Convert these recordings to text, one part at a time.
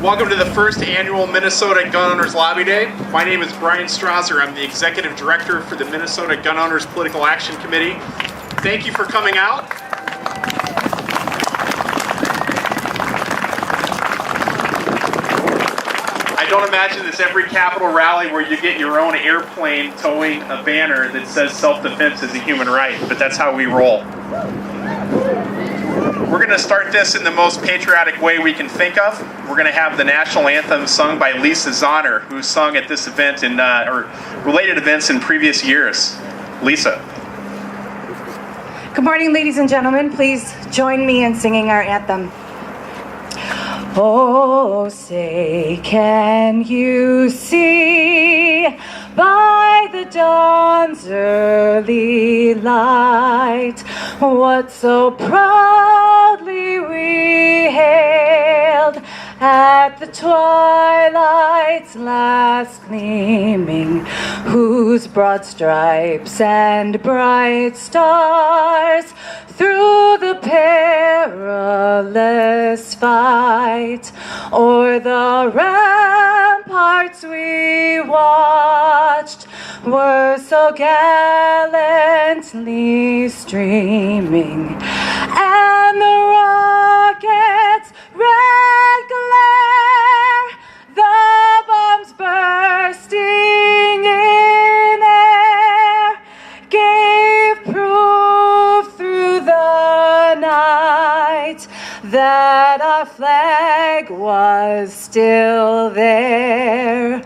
Welcome to the first annual Minnesota Gun Owners Lobby Day. My name is Brian Strasser. I'm the Executive Director for the Minnesota Gun Owners Political Action Committee. Thank you for coming out. I don't imagine this every Capitol rally where you get your own airplane towing a banner that says self-defense is a human right, but that's how we roll. We're going to start this in the most patriotic way we can think of. We're going to have the national anthem sung by Lisa Zahner, who sung at this event or related events in previous years. Lisa. Good morning, ladies and gentlemen. Please join me in singing our anthem. Oh, say, can you see by the dawn's early light what so proudly we hailed at the twilight's last gleaming, whose broad stripes and bright stars through the perilous fight o'er the ramparts we watched were so gallantly streaming, and the rockets' red glare, the bombs bursting in air, gave proof through the night that our flag was still there.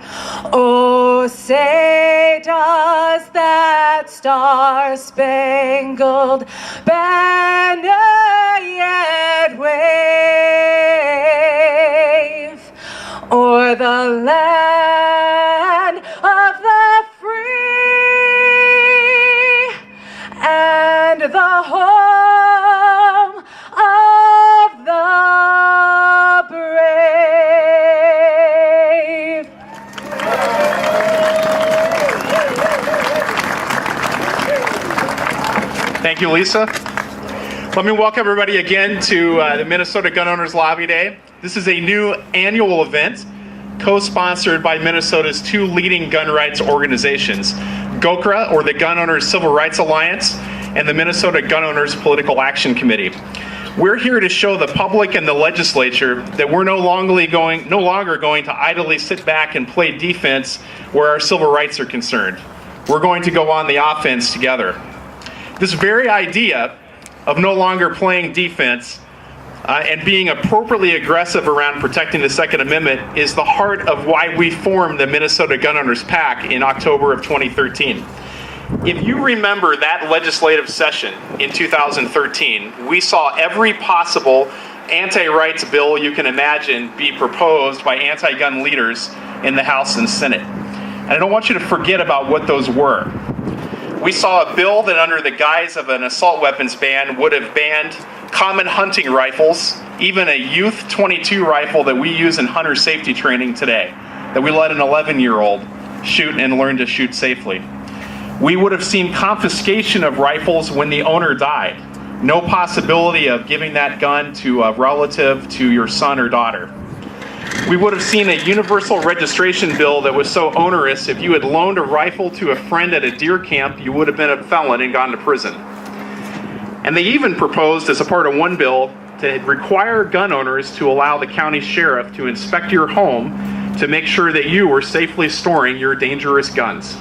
Oh, say, does that star-spangled banner yet wave o'er the land of the free and the home of the brave? Thank you, Lisa. Let me welcome everybody again to the Minnesota Gun Owners Lobby Day. This is a new annual event co-sponsored by Minnesota's two leading gun rights organizations, Gocra, or the Gun Owners Civil Rights Alliance, and the Minnesota Gun Owners Political Action Committee. We're here to show the public and the legislature that we're no longer going to idly sit back and play defense where our civil rights are concerned. We're going to go on the offense together. This very idea of no longer playing defense and being appropriately aggressive around protecting the Second Amendment is the heart of why we formed the Minnesota Gun Owners PAC in October of 2013. If you remember that legislative session in 2013, we saw every possible anti-rights bill you can imagine be proposed by anti-gun leaders in the House and Senate. And I don't want you to forget about what those were. We saw a bill that under the guise of an assault weapons ban would have banned common hunting rifles, even a youth .22 rifle that we use in hunter safety training today, that we let an 11-year-old shoot and learn to shoot safely. We would have seen confiscation of rifles when the owner died. No possibility of giving that gun to a relative, to your son or daughter. We would have seen a universal registration bill that was so onerous, if you had loaned a rifle to a friend at a deer camp, you would have been a felon and gone to prison. And they even proposed, as a part of one bill, to require gun owners to allow the county sheriff to inspect your home to make sure that you were safely storing your dangerous guns.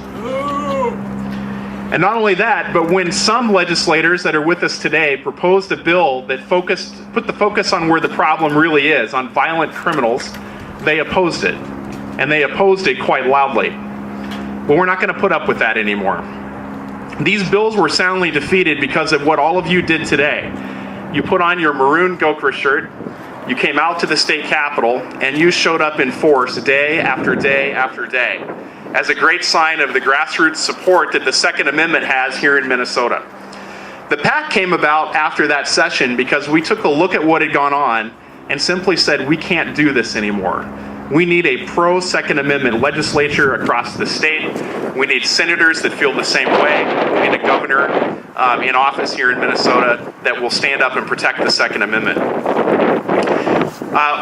And not only that, but when some legislators that are with us today proposed a bill that put the focus on where the problem really is, on violent criminals, they opposed it. And they opposed it quite loudly. But we're not going to put up with that anymore. These bills were soundly defeated because of what all of you did today. You put on your maroon Gocra shirt, you came out to the state capitol, and you showed up in force day after day after day, as a great sign of the grassroots support that the Second Amendment has here in Minnesota. The PAC came about after that session because we took a look at what had gone on and simply said, we can't do this anymore. We need a pro-Second Amendment legislature across the state. We need senators that feel the same way. We need a governor in office here in Minnesota that will stand up and protect the Second Amendment.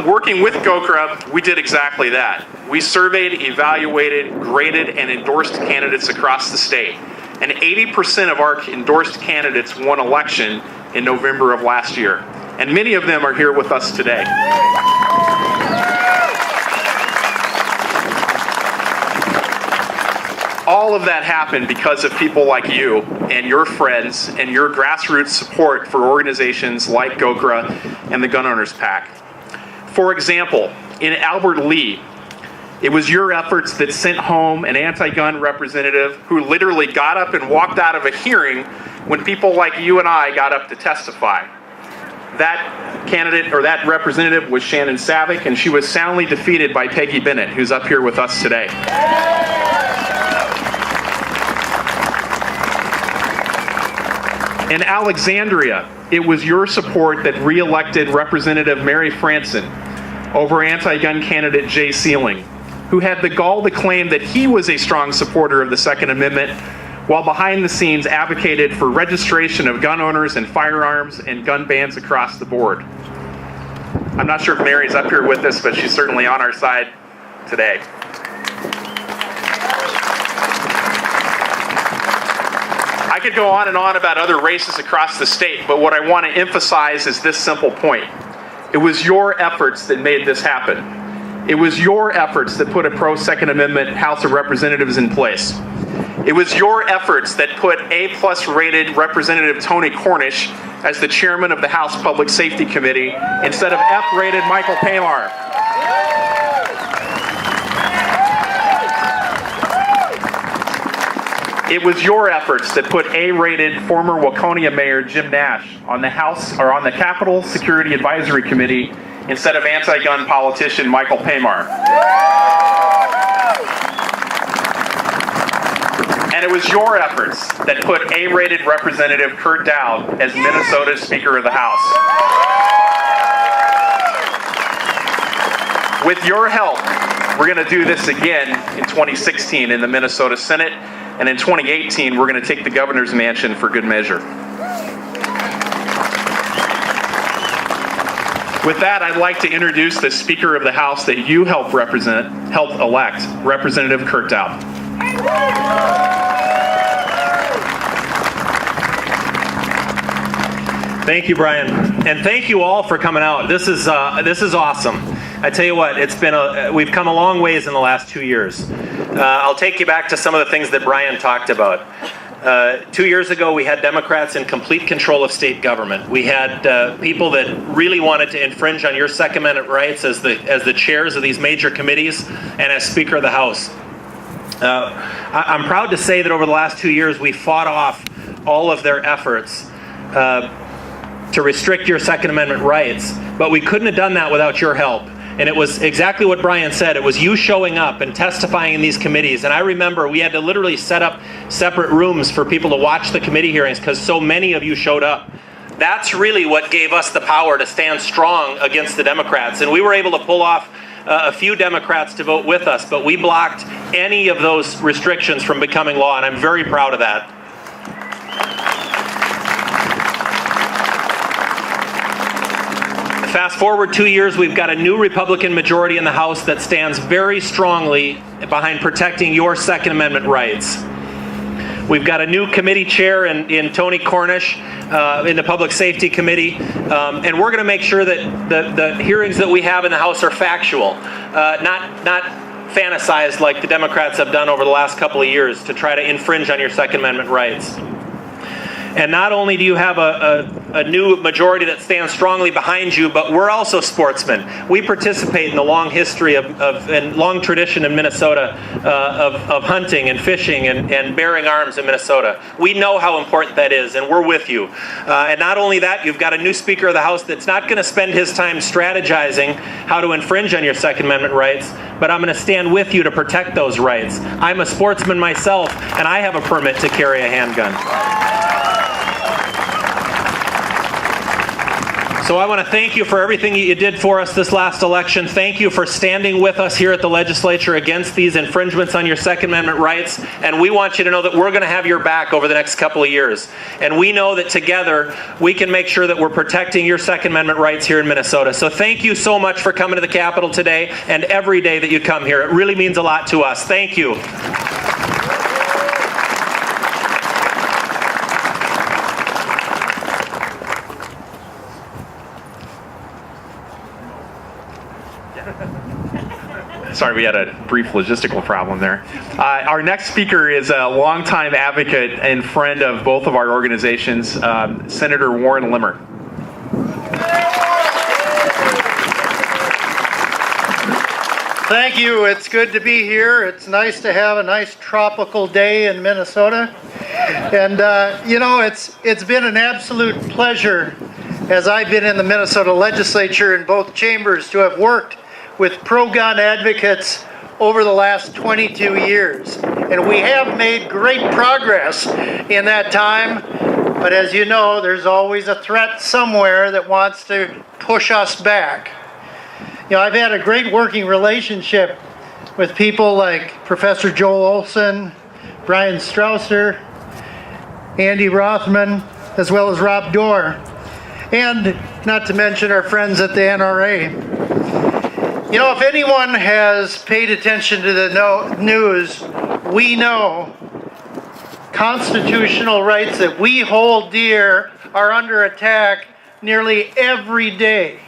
Working with Gocra, we did exactly that. We surveyed, evaluated, graded, and endorsed candidates across the state. And 80% of our endorsed candidates won election in November of last year. And many of them are here with us today. All of that happened because of people like you and your friends and your grassroots support for organizations like Gocra and the Gun Owners PAC. For example, in Albert Lee, it was your efforts that sent home an anti-gun representative who literally got up and walked out of a hearing when people like you and I got up to testify. That candidate, or that representative, was Shannon Savick, and she was soundly defeated by Peggy Bennett, who's up here with us today. In Alexandria, it was your support that re-elected Representative Mary Franson over anti-gun candidate Jay Sealing, who had the gall to claim that he was a strong supporter of the Second Amendment, while behind the scenes advocated for registration of gun owners and firearms and gun bans across the board. I'm not sure if Mary's up here with us, but she's certainly on our side today. I could go on and on about other races across the state, but what I want to emphasize is this simple point. It was your efforts that made this happen. It was your efforts that put a pro-Second Amendment House of Representatives in place. It was your efforts that put A+ rated Representative Tony Cornish as the chairman of the House Public Safety Committee instead of F rated Michael Pamar. It was your efforts that put A-rated former Waconia Mayor Jim Nash on the Capitol Security Advisory Committee instead of anti-gun politician Michael Pamar. And it was your efforts that put A-rated Representative Kurt Dowd as Minnesota's Speaker of the House. With your help, we're going to do this again in 2016 in the Minnesota Senate. And in 2018, we're going to take the governor's mansion for good measure. With that, I'd like to introduce the Speaker of the House that you helped elect, Representative Kurt Dowd. Thank you, Brian, and thank you all for coming out. This is awesome. I tell you what, we've come a long ways in the last 2 years. I'll take you back to some of the things that Brian talked about. 2 years ago, we had Democrats in complete control of state government. We had people that really wanted to infringe on your Second Amendment rights as the chairs of these major committees and as Speaker of the House. I'm proud to say that over the last 2 years, we fought off all of their efforts to restrict your Second Amendment rights, but we couldn't have done that without your help. And it was exactly what Brian said. It was you showing up and testifying in these committees. And I remember we had to literally set up separate rooms for people to watch the committee hearings because so many of you showed up. That's really what gave us the power to stand strong against the Democrats. And we were able to pull off a few Democrats to vote with us, but we blocked any of those restrictions from becoming law, and I'm very proud of that. Fast forward 2 years, we've got a new Republican majority in the House that stands very strongly behind protecting your Second Amendment rights. We've got a new committee chair in Tony Cornish in the Public Safety Committee, and we're going to make sure that the hearings that we have in the House are factual, not fantasized like the Democrats have done over the last couple of years to try to infringe on your Second Amendment rights. And not only do you have a new majority that stands strongly behind you, but we're also sportsmen. We participate in the long history and long tradition in Minnesota of hunting and fishing and bearing arms in Minnesota. We know how important that is, and we're with you. And not only that, you've got a new Speaker of the House that's not going to spend his time strategizing how to infringe on your Second Amendment rights, but I'm going to stand with you to protect those rights. I'm a sportsman myself, and I have a permit to carry a handgun. So I want to thank you for everything you did for us this last election. Thank you for standing with us here at the legislature against these infringements on your Second Amendment rights. And we want you to know that we're going to have your back over the next couple of years. And we know that together we can make sure that we're protecting your Second Amendment rights here in Minnesota. So thank you so much for coming to the Capitol today and every day that you come here. It really means a lot to us. Thank you. Sorry, we had a brief logistical problem there. Our next speaker is a longtime advocate and friend of both of our organizations, Senator Warren Limmer. Thank you. It's good to be here. It's nice to have a nice tropical day in Minnesota. And, it's been an absolute pleasure as I've been in the Minnesota legislature in both chambers to have worked with pro-gun advocates over the last 22 years. And we have made great progress in that time, but as you know, there's always a threat somewhere that wants to push us back. I've had a great working relationship with people like Professor Joel Olson, Brian Strausser, Andy Rothman, as well as Rob Dorr, and not to mention our friends at the NRA. If anyone has paid attention to the news, we know constitutional rights that we hold dear are under attack nearly every day.